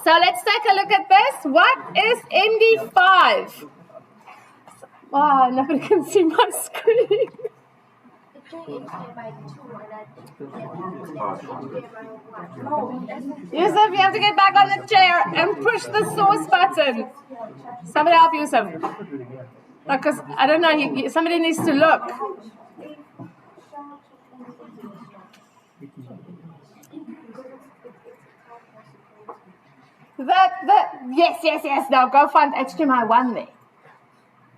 So let's take a look at this. What is MD5? Oh, nobody can see my screen. Yusuf, you have to get back on the chair and push the source button. Somebody help Yusuf. Because I don't know, somebody needs to look. Yes. Now go find HTML1 there.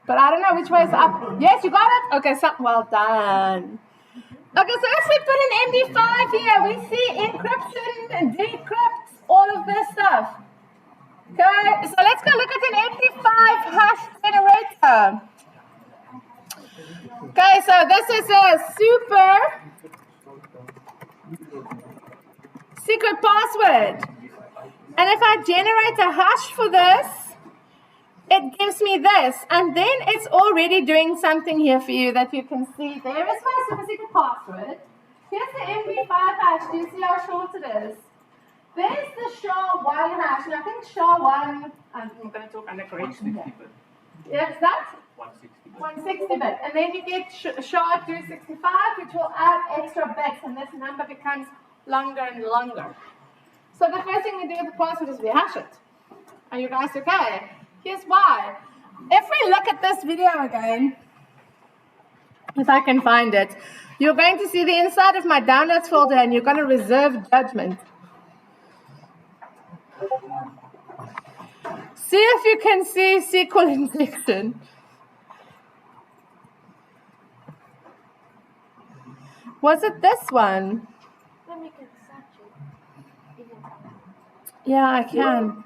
But I don't know which way is up. Yes, you got it? Okay, well done. Okay, so if we put an MD5 here, we see encryption and decrypt, all of this stuff. Okay, so let's go look at an MD5 hash generator. Okay, so this is a super secret password. And if I generate a hash for this, it gives me this. And then it's already doing something here for you that you can see. There is my super secret password. Here's the MD5 hash. Do you see how short it is? There's the SHA-1 hash. And I think SHA-1, I'm going to talk under correction here. Yes, that? 160 bit. And then you get SHA-265, which will add extra bits. And this number becomes longer and longer. So the first thing we do with the password is we hash it. Are you guys okay? Here's why. If we look at this video again, if I can find it, you're going to see the inside of my downloads folder and you're going to reserve judgment. See if you can see SQL injection. Was it this one? Yeah, I can.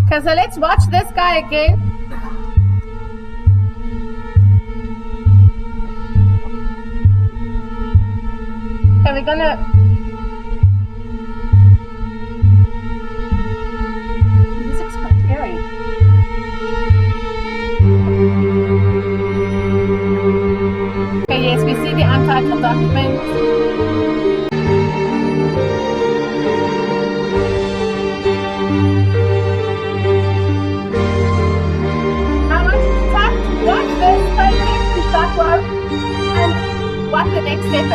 Okay, so let's watch this guy again. Okay, we're gonna... Music's quite scary. Okay, yes, we see the untitled document. And what the next step is.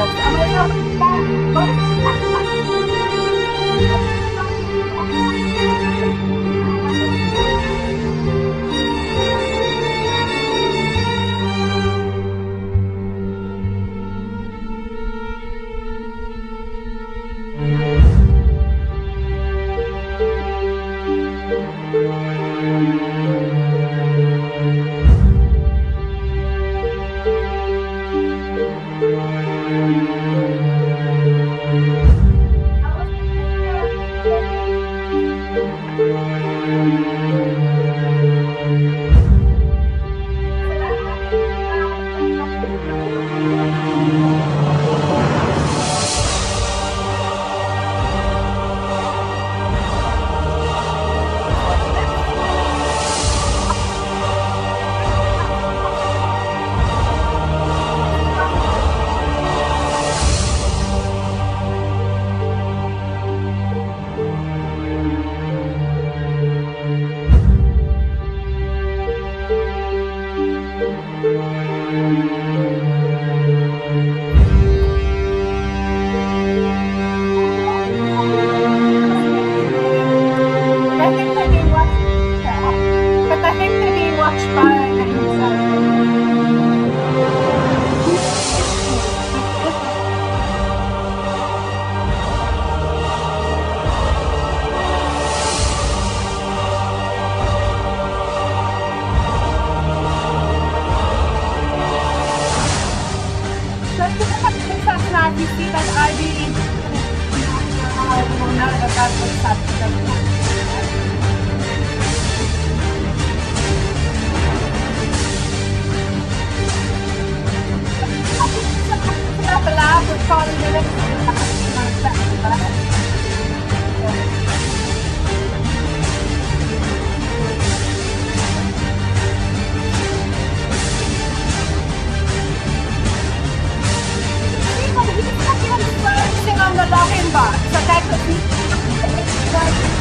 On the login box, so that's what we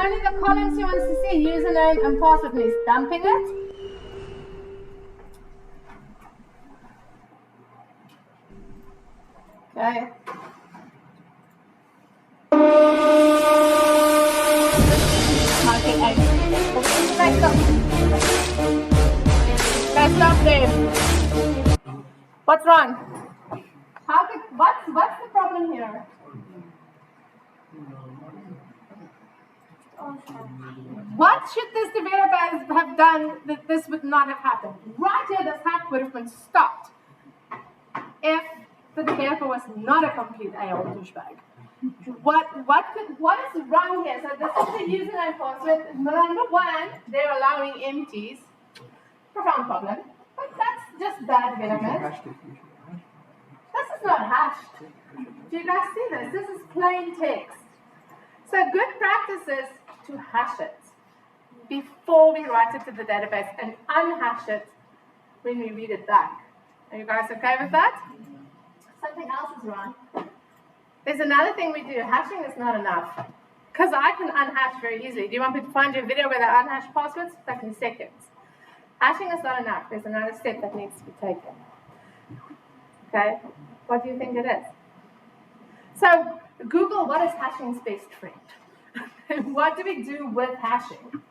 only the columns he wants to see, username and password, and he's dumping it. Okay. Let's stop there. What's wrong? What's the problem here? What should this developer have done that this would not have happened? Right here, this hack would have been stopped if the developer was not a complete AOL douchebag. What is wrong here? So this is the username password. Number one, they're allowing empties. Profound problem. But that's just bad development. This is not hashed. Do you guys see this? This is plain text. So good practice is to hash it before we write it to the database and unhash it when we read it back. Are you guys okay with that? Something else is wrong. There's another thing we do. Hashing is not enough. Because I can unhash very easily. Do you want me to find you a video where I unhash passwords? It's like in seconds. Hashing is not enough. There's another step that needs to be taken. Okay? What do you think it is? So, Google, what is hashing's best friend? What do we do with hashing?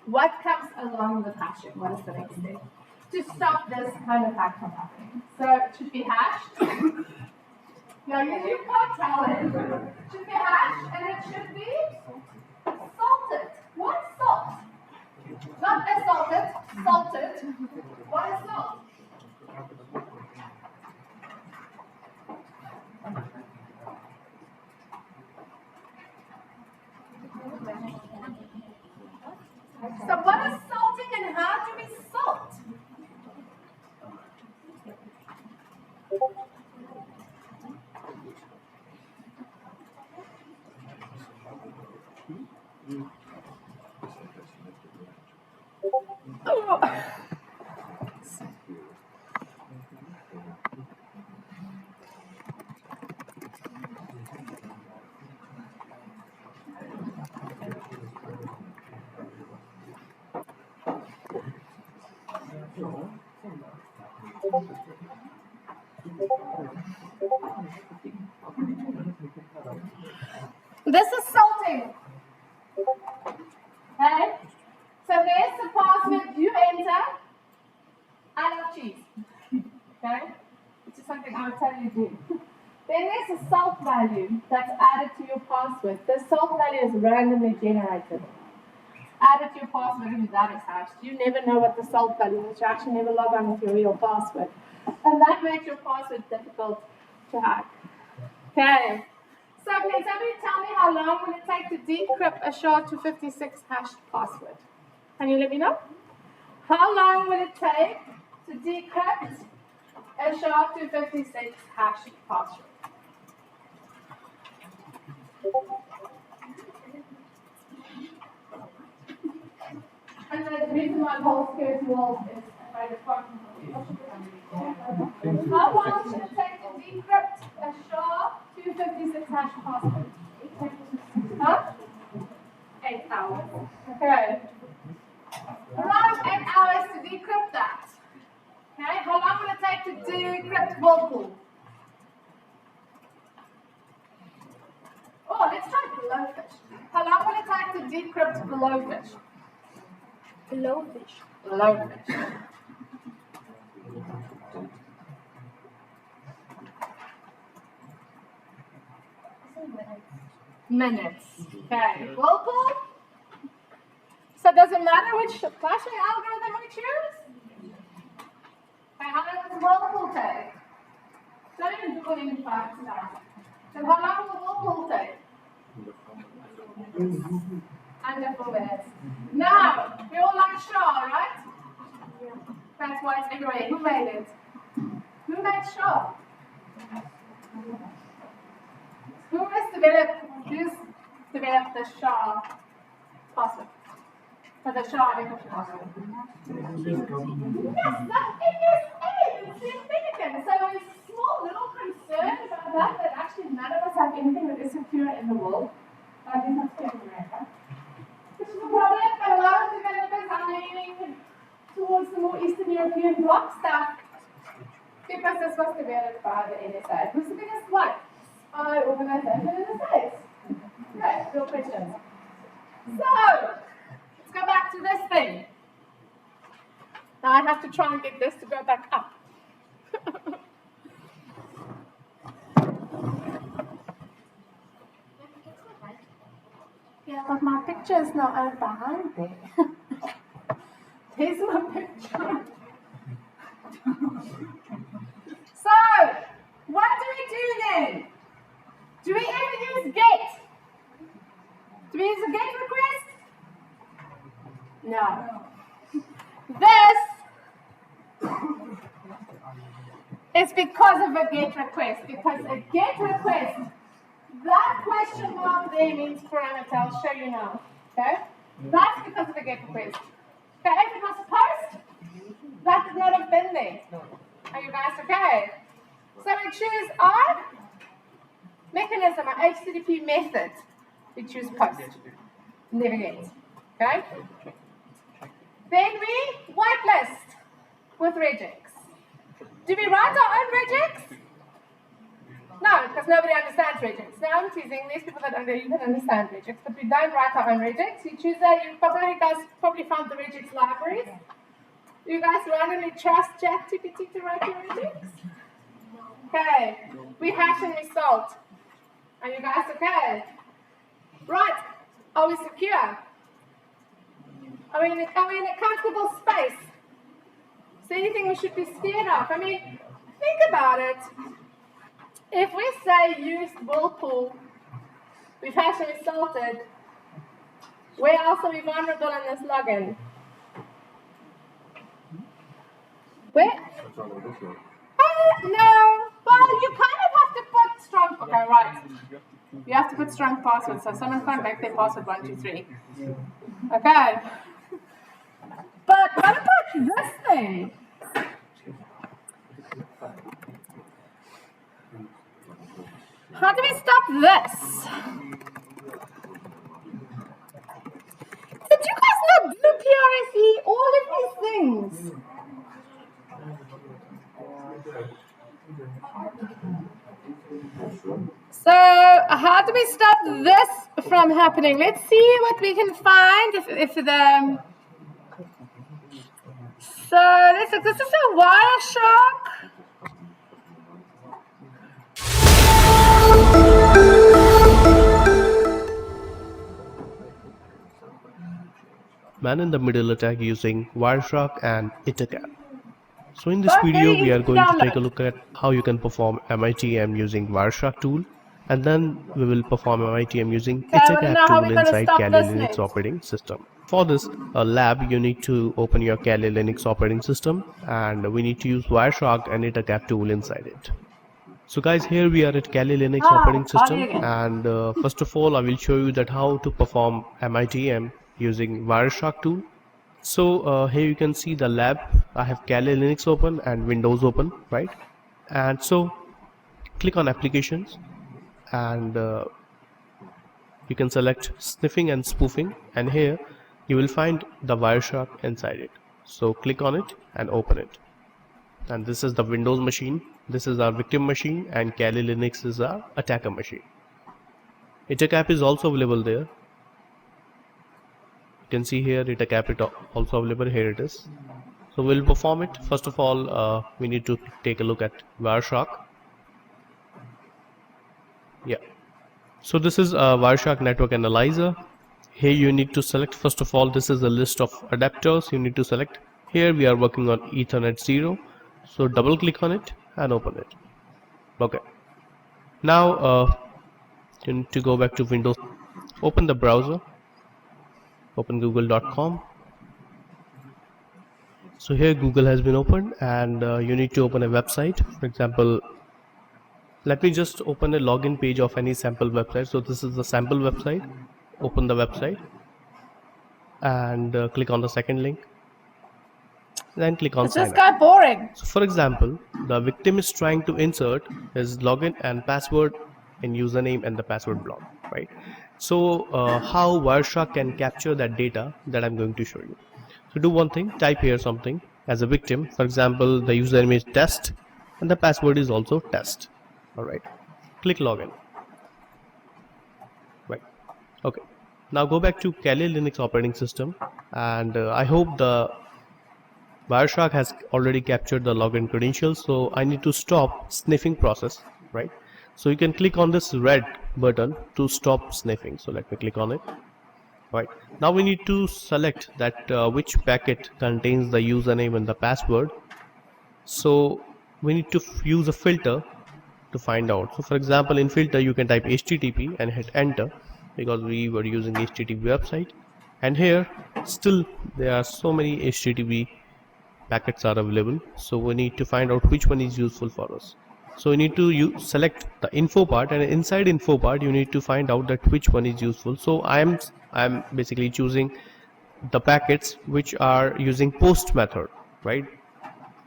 What comes along with hashing? What is the next step? To stop this kind of hack from happening. So, it should be hashed. No, you can't tell it. It should be hashed and it should be salted. What is salt? Not assaulted, salted. What is salt? So what is salting and how do we salt? Oh. This is salting. Okay? So there's the password you enter. I love cheese. Okay? Which is something I'll tell you to do. Then there's a salt value that's added to your password. The salt value is randomly generated. Added to your password and that is hashed. You never know what the salt value is. You actually never log on with your real password. And that makes your password difficult to hack. Okay. So can somebody tell me how long will it take to decrypt a SHA-256 hashed password? Can you let me know? How long will it take to decrypt a SHA-256 hashed password? And the reason why whole security walls is by the department. How long should it take to decrypt a SHA-256 hash password? Huh? 8 hours. Okay. Around 8 hours to decrypt that. Okay. How long will it take to decrypt Whirlpool? Oh, let's try Blowfish. How long will it take to decrypt Blowfish? Blowfish. Minutes. Okay. Whirlpool? So does it matter which flashing algorithm we choose? Okay, how long does Whirlpool take? Don't even Google any facts now. So how long will Whirlpool take? Under 4 minutes. Now, we all like SHA, right? That's why it's everywhere. Who made it? Who made SHA? Who's developed the SHA password? For the SHA encryption password? Yes, that is significant. So there's a small little concern about that actually none of us have anything that is secure in the world. At least not secure in America. towards the more Eastern European bloc stuff because this was developed by the NSA. Who's the biggest what? Organization in the States. Okay, no questions. So, let's go back to this thing. Now I have to try and get this to go back up. Yeah, but my picture is not over behind there. There's my picture. So, what do we do then? Do we ever use get? Do we use a get request? No. This is because of a get request. Because a get request, that question mark there means parameter. I'll show you now. Okay? That's because of the get request. Okay, if it was post, that would not have been there. Are you guys okay? So we choose our mechanism, our HTTP method. We choose post. Never get. Okay? Then we whitelist with regex. Do we write our own regex? No, because nobody understands regex. Now I'm teasing. There's people that don't even understand regex, but we don't write our own regex. You choose that. You probably found the regex libraries. Do you guys randomly trust ChatGPT to write your regex? Okay. We hash and we salt. Are you guys okay? Right. Are we secure? Are we in a comfortable space? Is there anything we should be scared of? I mean, think about it. If we say used whirlpool, we've hashed and we salted, where else are we vulnerable in this login? Where? No. Well, you kind of have to put strong. Okay, right. You have to put strong passwords so someone can't make their password 123. Okay. But what about this thing? How do we stop this? Did you guys not do PRFE? All of these things. So, how do we stop this from happening? Let's see what we can find. If the so this is a Wireshark. Man-in-the-middle attack using Wireshark and ITACAP. So in this video, we are going to take a look at how you can perform MITM using Wireshark tool, and then we will perform MITM using ITACAP tool inside Kali Linux operating system. For this lab, you need to open your Kali Linux operating system, and we need to use Wireshark and ITACAP tool inside it. So guys, here we are at Kali Linux operating system, and first of all I will show you that how to perform MITM using Wireshark tool. So here you can see the lab. I have Kali Linux open and Windows open, right? And so click on applications, and you can select sniffing and spoofing, and here you will find the Wireshark inside it. So click on it and open it. And this is the Windows machine, this is our victim machine, and Kali Linux is our attacker machine. ITACAP is also available there. You can see here ITACAP is also available. Here it is. So we'll perform it. First of all, we need to take a look at Wireshark. Yeah. So this is a Wireshark network analyzer. Here you need to select, first of all, this is a list of adapters you need to select. Here we are working on Ethernet 0. So double click on it and open it. Okay. Now you need to go back to Windows. Open the browser. Open google.com. So here Google has been opened, and you need to open a website. For example, let me just open a login page of any sample website. So this is the sample website. Open the website and click on the second link. Then click on sign up. Is this guy boring? So for example, the victim is trying to insert his login and password in username and the password block, right? So how Wireshark can capture that data that I'm going to show you. So do one thing, type here something as a victim. For example, the username is test and the password is also test. Alright, click login. Right, okay. Now go back to Kali Linux operating system, and I hope the Wireshark has already captured the login credentials, so I need to stop sniffing process, right? So you can click on this red button to stop sniffing. So let me click on it. Right, now we need to select that which packet contains the username and the password. So we need to use a filter to find out. So for example, in filter you can type HTTP and hit enter, because we were using HTTP website, and here still there are so many HTTP packets are available, so we need to find out which one is useful for us. So we need to select the info part, and inside info part you need to find out that which one is useful. So I'm basically choosing the packets which are using post method, right?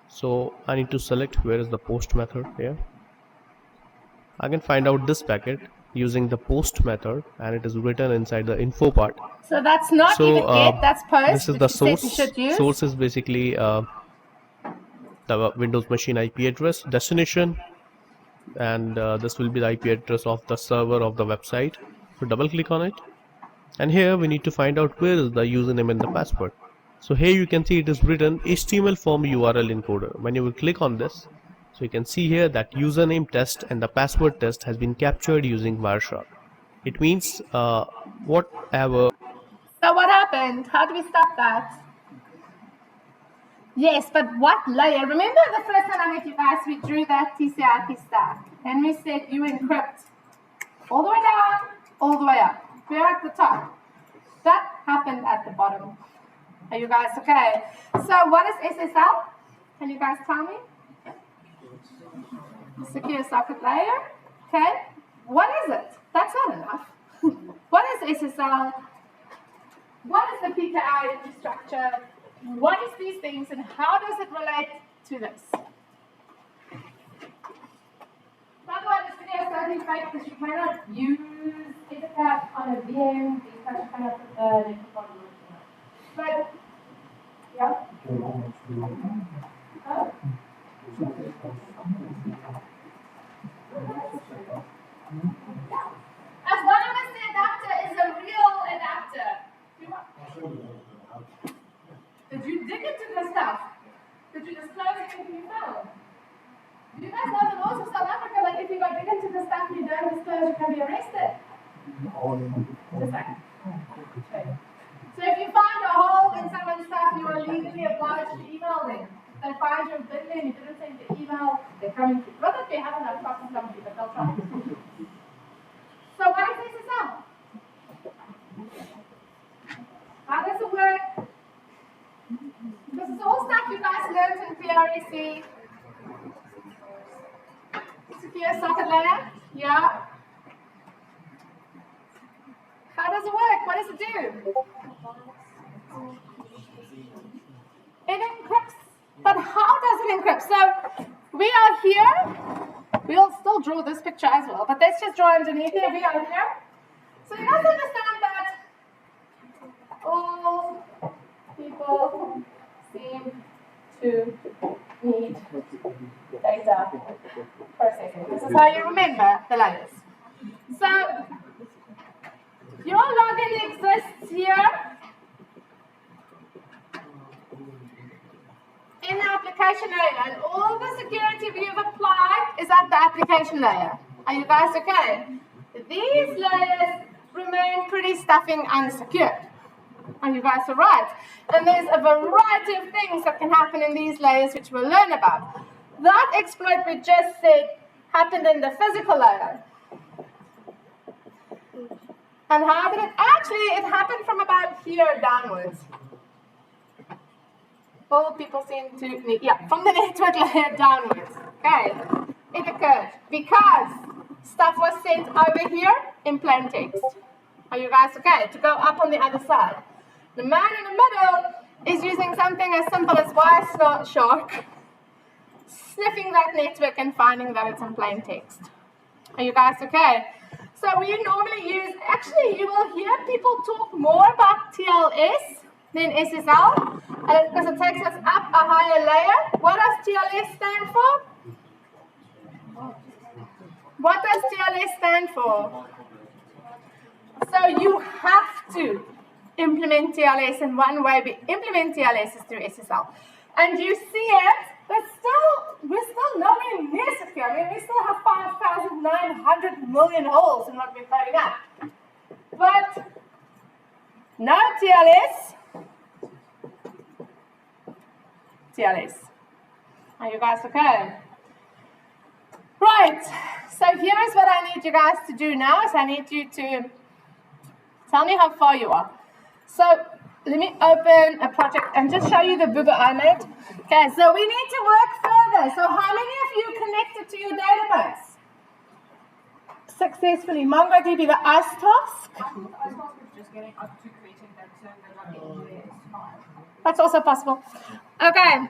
So I need to select where is the post method. Here I can find out this packet using the post method, and it is written inside the info part. So that's not So even get, that's this post, is which the you said you source. should use. Source is basically the Windows machine IP address, destination, and this will be the IP address of the server of the website. So double click on it, and here we need to find out where is the username and the password. So here you can see it is written HTML form URL encoder. When you will click on this, so you can see here that username test and the password test has been captured using Wireshark. It means whatever. So what happened? How do we stop that? Yes, but what layer? Remember the first time I met you guys, we drew that TCP stack, and we said you encrypt all the way down, all the way up. We're at the top. That happened at the bottom. Are you guys okay? So what is SSL? Can you guys tell me? Secure socket layer. Okay. What is it? That's not enough. What is SSL? What is the PKI infrastructure? What is these things and how does it relate to this? By the way, this video is totally fake because you cannot use Ethercat on a VM because you cannot put the network on it. But, yeah? Oh. As long as the adapter is a real adapter. Did you dig into the stuff? Did you disclose anything you found? Do you guys know the laws of South Africa? Like if you go dig into the stuff you don't disclose, you can be arrested. Just like. So if you find a hole in someone's stuff, you are legally obliged to email them. They find your bin and you didn't send the email, they're coming to you. Not that they haven't had problems coming to you, but they'll try. So what is SSL? How does it work? This is all stuff you guys learned in PREC. Secure socket layer, yeah. How does it work? What does it do? It encrypts. But how does it encrypt? So we are here. We'll still draw this picture as well, but let's just draw underneath here. We are here. So you guys understand that all people seem to need data processing. This is how you remember the layers. So your login exists here in the application layer, and all the security we've applied is at the application layer. Are you guys okay? These layers remain pretty stuffing unsecured. Are you guys all right? And there's a variety of things that can happen in these layers which we'll learn about. That exploit we just said happened in the physical layer. And how did it? Actually, it happened from about here downwards. All people seem to need, yeah, from the network layer downwards. Okay, it occurred because stuff was sent over here in plain text. Are you guys okay? To go up on the other side. The man in the middle is using something as simple as Wireshark, sniffing that network and finding that it's in plain text. Are you guys okay? So we normally use, actually you will hear people talk more about TLS then SSL, and because it takes us up a higher layer. What does TLS stand for? What does TLS stand for? So you have to implement TLS, and one way we implement TLS is through SSL. And you see it, but we're still nowhere near secure. I mean, we still have 5,900 million holes in what we're coding up. But no TLS. TLS. Are you guys okay? Right. So here is what I need you guys to do now. Is I need you to tell me how far you are. So let me open a project and just show you the booger I made. Okay, so we need to work further. So how many of you connected to your database successfully? MongoDB, the ICE task? Just getting up to creating that server. That's also possible. Okay,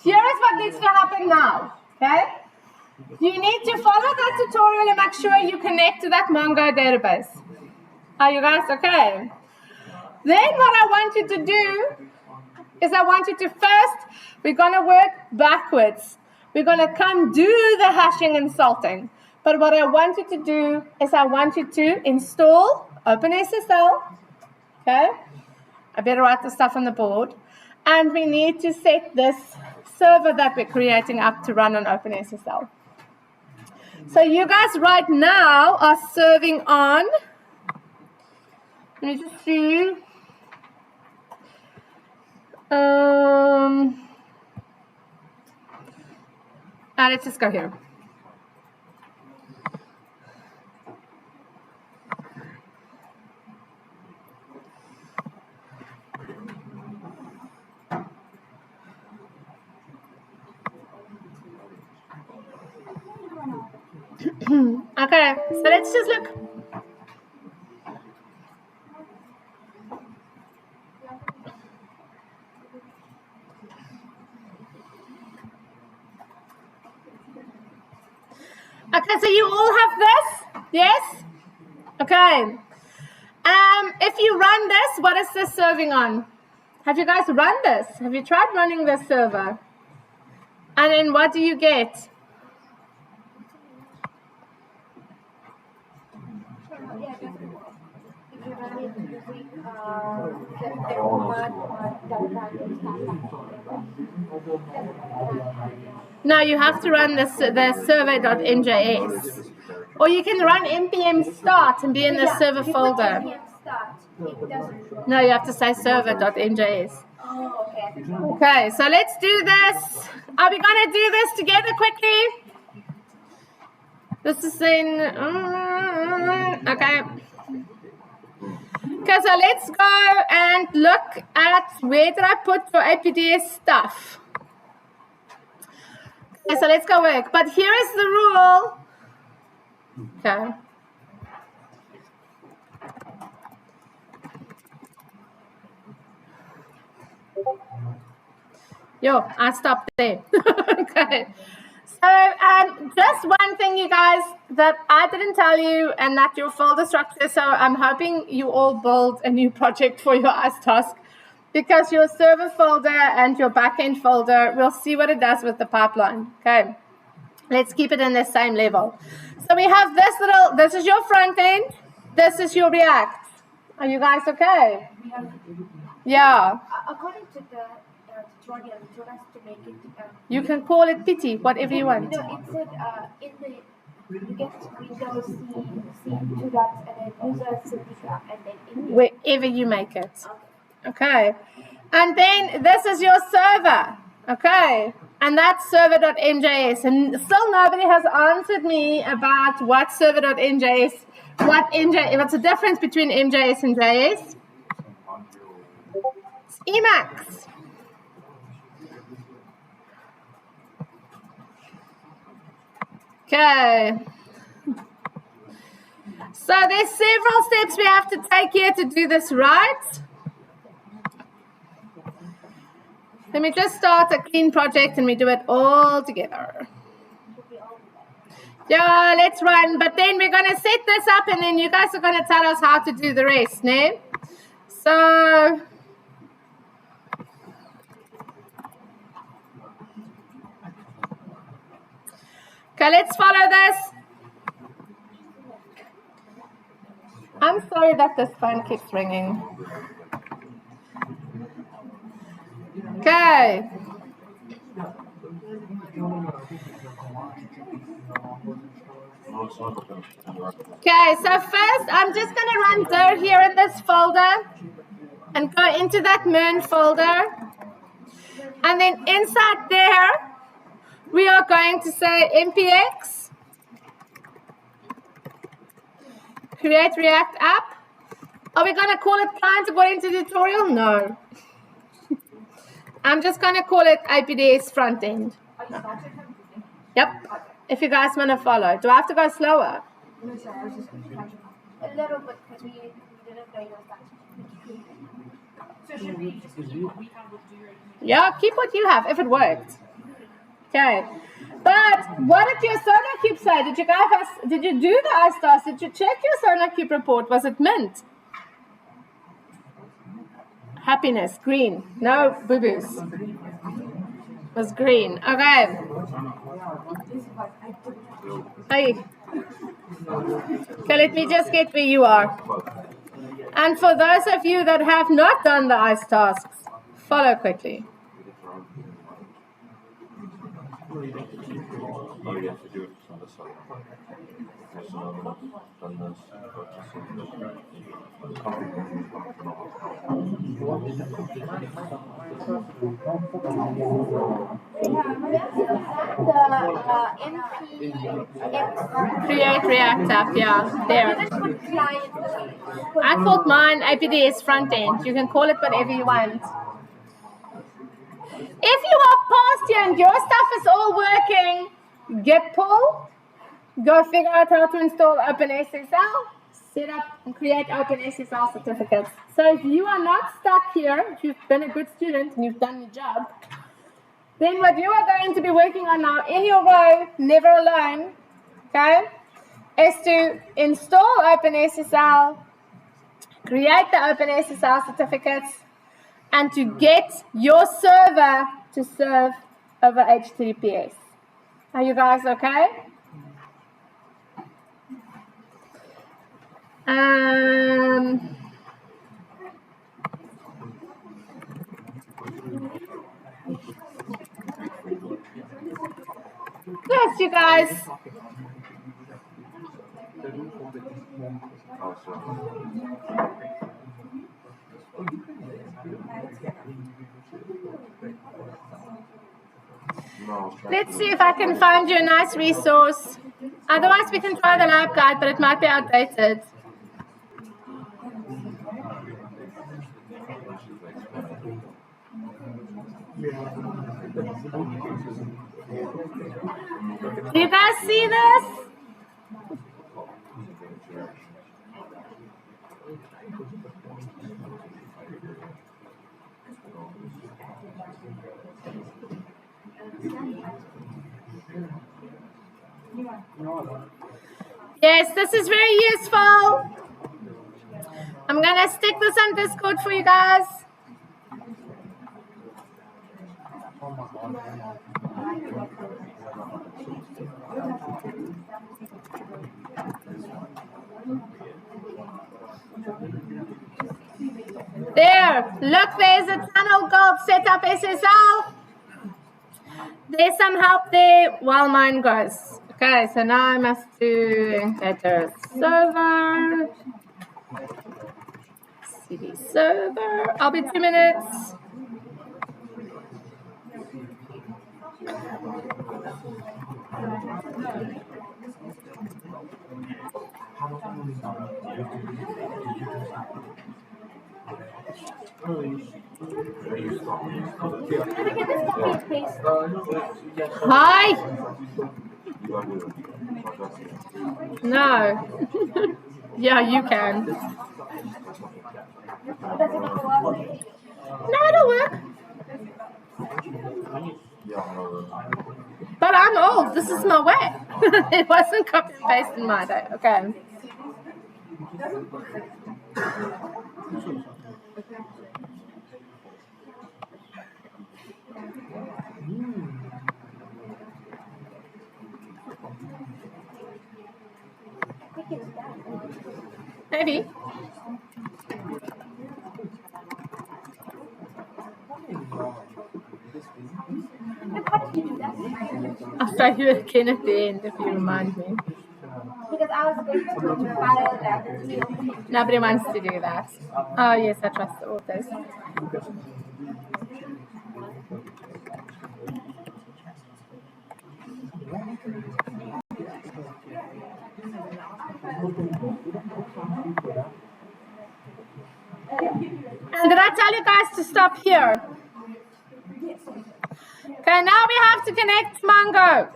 here is what needs to happen now. Okay, you need to follow that tutorial and make sure you connect to that Mongo database. Are you guys okay? Then what I want you to do is I want you to first, we're going to work backwards. We're going to come do the hashing and salting. But what I want you to do is I want you to install OpenSSL. Okay? I better write the stuff on the board. And we need to set this server that we're creating up to run on OpenSSL. So you guys right now are serving on, let me just see. Let's just go here. Okay, so let's just look. Okay, so you all have this? Yes? Okay. If you run this, what is this serving on? Have you guys run this? Have you tried running this server? And then what do you get? No, you have to run the server.njs. Or you can run npm start and be in the server folder. No, you have to say server.njs. Oh, okay. Okay, so let's do this. Are we going to do this together quickly? This is in... okay. Okay, so let's go and look at where did I put your APDS stuff. Okay, so let's go work. But here is the rule. Okay. Yo, I stopped there. Okay. So just one thing, you guys, that I didn't tell you, and that your folder structure. So I'm hoping you all build a new project for your ICE task, because your server folder and your backend folder, we'll see what it does with the pipeline. Okay. Let's keep it in the same level. So we have this is your front end. This is your React. Are you guys okay? Yeah. According to the tutorial, you told us to make it. You can call it pity, whatever you want. No, it said you get Windows C 2 dots and then user certificate and then in Wherever you make it. Okay. And then this is your server. Okay. And that's server.njs. And still nobody has answered me about what server.njs, what's the difference between MJS and JS? It's Emacs. Okay. So there's several steps we have to take here to do this right. Let me just start a clean project and we do it all together. Yeah, let's run. But then we're going to set this up and then you guys are going to tell us how to do the rest, no? So Okay, let's follow this. I'm sorry that this phone keeps ringing. Okay. Okay, so first I'm just going to run dir here in this folder and go into that moon folder. And then inside there, we are going to say npx create React app. Are we going to call it client according to tutorial? No. I'm just going to call it APDS front end. Yep. If you guys want to follow. Do I have to go slower? A little bit, because we didn't know that. So should we just keep what we have with Jira? Yeah, keep what you have if it worked. Okay. But what did your SonarCube say? Did you do the iStars? Did you check your SonarCube report? Was it mint? Happiness, green. No boo-boos. It was green. Okay. Hey. Okay, let me just get where you are. And for those of you that have not done the ICE tasks, follow quickly. Create React app, yeah, there. I called mine APDS front end. You can call it whatever you want. If you are past here and your stuff is all working, git pull, go figure out how to install OpenSSL, set up and create OpenSSL certificates. So if you are not stuck here, if you've been a good student and you've done your job, then what you are going to be working on now in your row, never alone, okay, is to install OpenSSL, create the OpenSSL certificates, and to get your server to serve over HTTPS. Are you guys okay? Yes, you guys. Let's see if I can find you a nice resource. Otherwise, we can try the lab guide, but it might be outdated. Do you guys see this? Yes, this is very useful. I'm going to stick this on Discord for you guys. There, look, there's a tunnel called Setup SSL. There's some help there while mine goes. Okay, so now I must do enter server. CD server. I'll be 2 minutes. Hi. No. Yeah, you can. No, it'll work. But I'm old. This is my way. It wasn't copy and paste in my day. Okay. Maybe. I'll try you again at the end if you remind me. Because I was going to file that. Nobody wants to do that. Oh, yes, I trust the authors. And did I tell you guys to stop here? Okay, now we have to connect Mongo.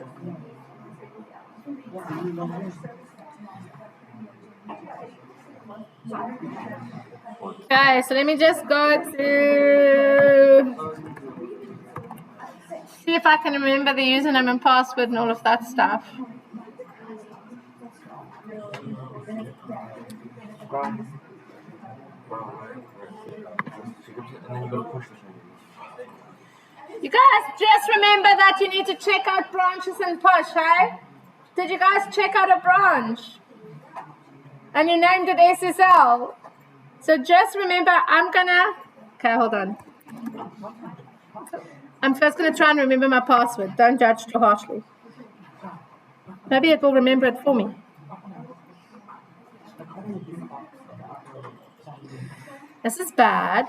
Okay, so let me just go to see if I can remember the username and password and all of that stuff. You guys just remember that you need to check out branches and push, hey? Did you guys check out a branch? And you named it SSL. So just remember, okay, hold on. I'm first going to try and remember my password. Don't judge too harshly. Maybe it will remember it for me. This is bad.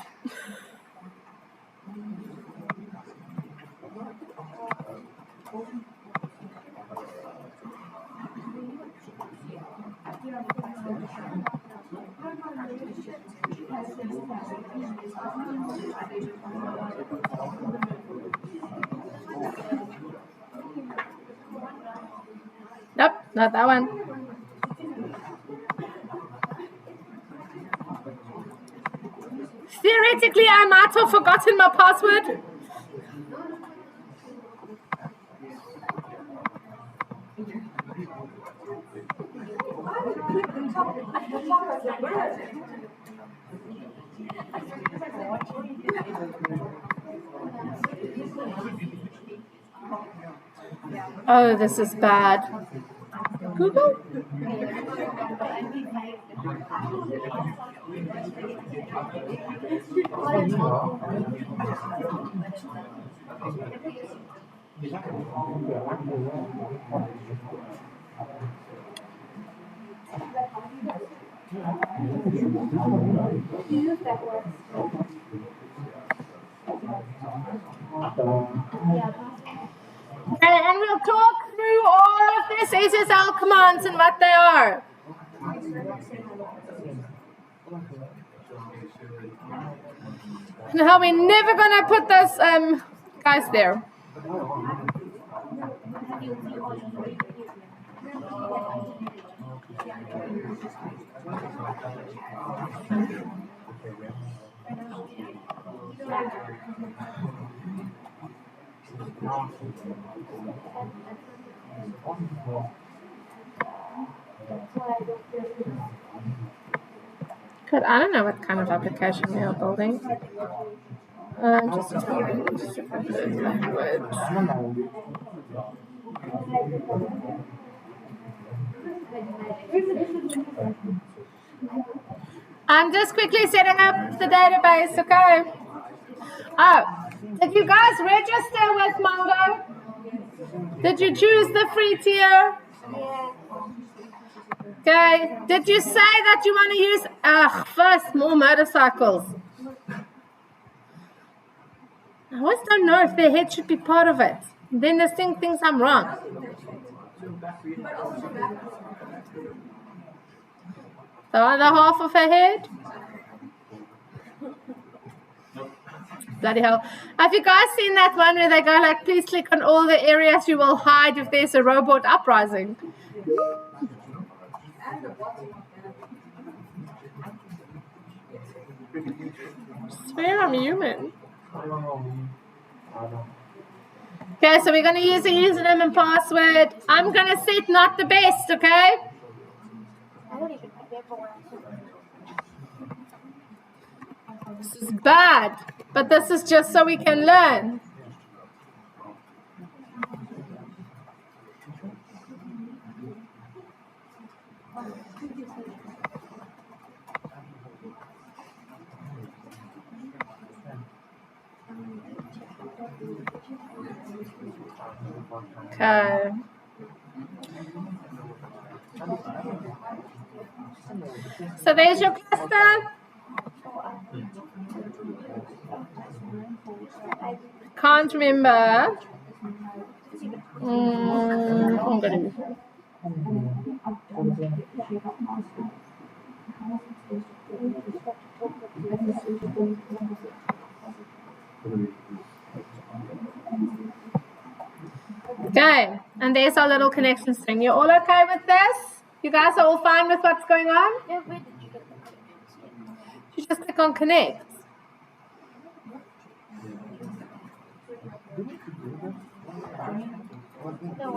Nope, not that one. Theoretically, I might have forgotten my password. Oh, this is bad. Google? Okay, and we'll talk through all of this SSL commands and what they are. Now we're never gonna put those guys there. Good. I don't know what kind of application we are building. Just language. I'm just quickly setting up the database, okay? Oh, did you guys register with Mongo? Did you choose the free tier? Yeah. Okay. Did you say that you want to use first more motorcycles? I always don't know if their head should be part of it. Then this thing thinks I'm wrong. The other half of her head? Bloody hell. Have you guys seen that one where they go like, please click on all the areas you will hide if there's a robot uprising? I swear I'm human. Okay, so we're going to use a username and password. I'm going to set not the best, okay? I don't even remember what I said. This is bad, but this is just so we can learn. Okay. So there's your cluster. Can't remember. MongoDB. Okay, and there's our little connection string. You all okay with this? You guys are all fine with what's going on? Yeah, where did you get the connection? You just click on connect. No,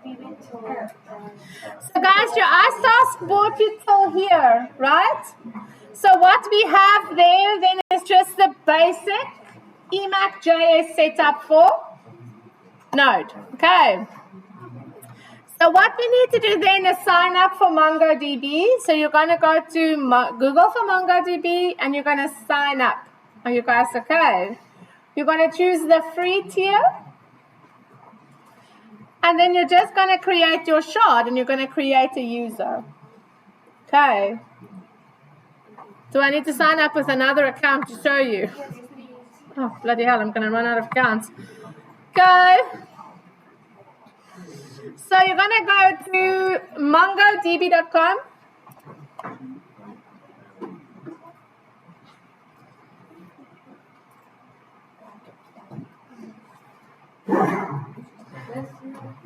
we went to So guys, your iStask brought you till here, right? So what we have there then is just the basic Emac.js setup for Node. Okay. So what we need to do then is sign up for MongoDB. So you're going to go to Google for MongoDB and you're going to sign up. Are you guys okay? You're going to choose the free tier. And then you're just going to create your shard and you're going to create a user. Okay. Do I need to sign up with another account to show you? Oh, bloody hell, I'm going to run out of accounts. Okay. So you're going to go to mongodb.com.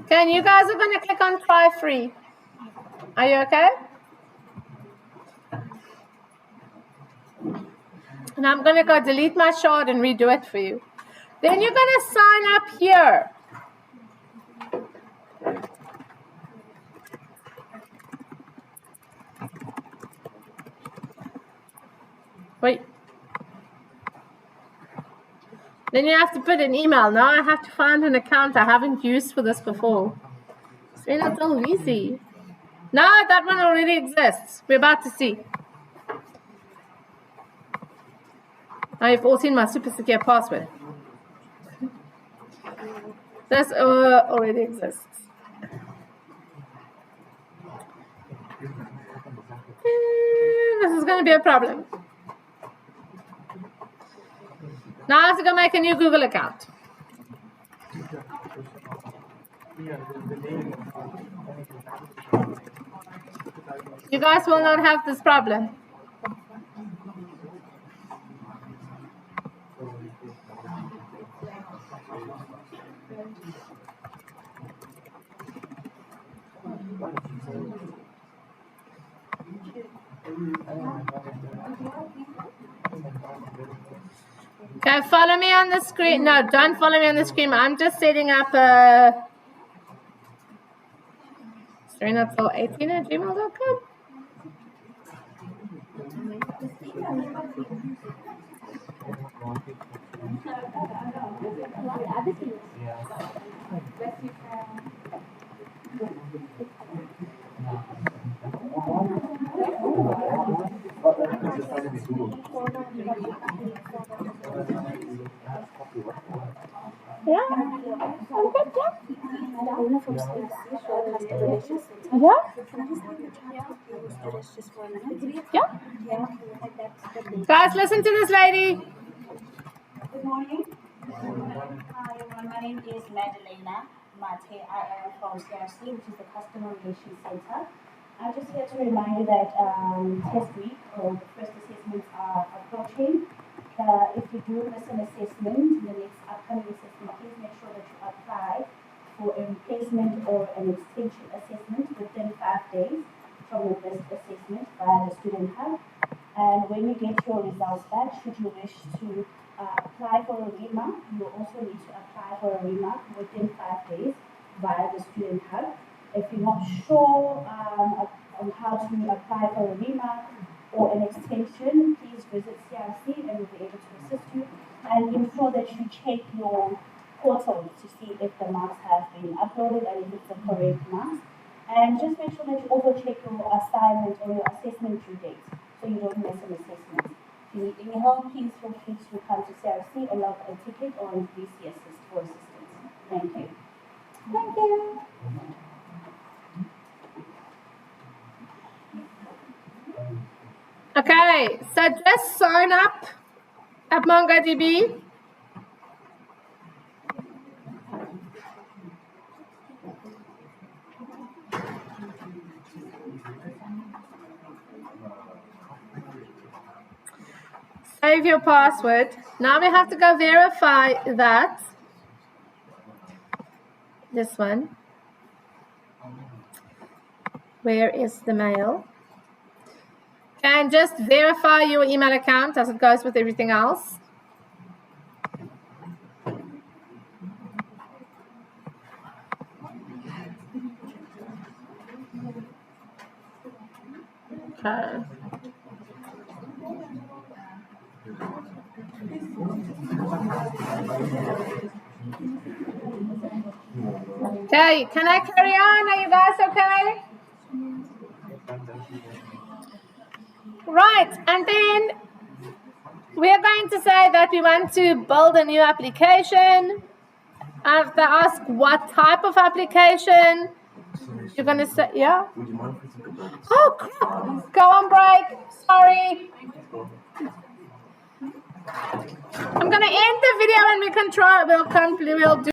Okay, and you guys are going to click on try free. Are you okay? And I'm going to go delete my shard and redo it for you. Then you're going to sign up here. Wait. Then you have to put an email. Now I have to find an account I haven't used for this before. It's not so easy. No, that one already exists. We're about to see. Now you've all seen my super secure password. This already exists. This is going to be a problem. Now I have to go make a new Google account. You guys will not have this problem. Okay, follow me on the screen. No, don't follow me on the screen. I'm just setting up a serena18@gmail.com. Yeah, I'm good, yeah. Yeah. Yeah. Guys, listen to this lady. Good morning. Hi, everyone. My name is Madalena Mate. I am from CRC, which is the Customer Relations Center. I'm just here to remind you that test week or the first assessments are approaching. If you do miss an assessment, the next upcoming assessment, please make sure that you apply for a replacement or an extension assessment within 5 days from your best assessment via the Student Hub. And when you get your results back, should you wish to apply for a remark, you also need to apply for a remark within 5 days via the Student Hub. If you're not sure on how to apply for a remark or an extension, please visit CRC and we'll be able to assist you. And ensure that you check your portal to see if the marks have been uploaded and if it's the correct marks. And just make sure that you also check your assignment or your assessment due date, so you don't miss an assessment. If you need any help, please feel free to come to CRC or log a ticket or VC assist for assistance. Thank you. Thank you. Okay, so just sign up at MongoDB. Save your password. Now we have to go verify that. This one. Where is the mail? And just verify your email account as it goes with everything else. Okay. Okay, can I carry on? Are you guys okay? Right, and then we are going to say that we want to build a new application. If they ask what type of application, you're going to say, yeah? Oh, crap. Go on break. Sorry. I'm going to end the video and we can try. We'll do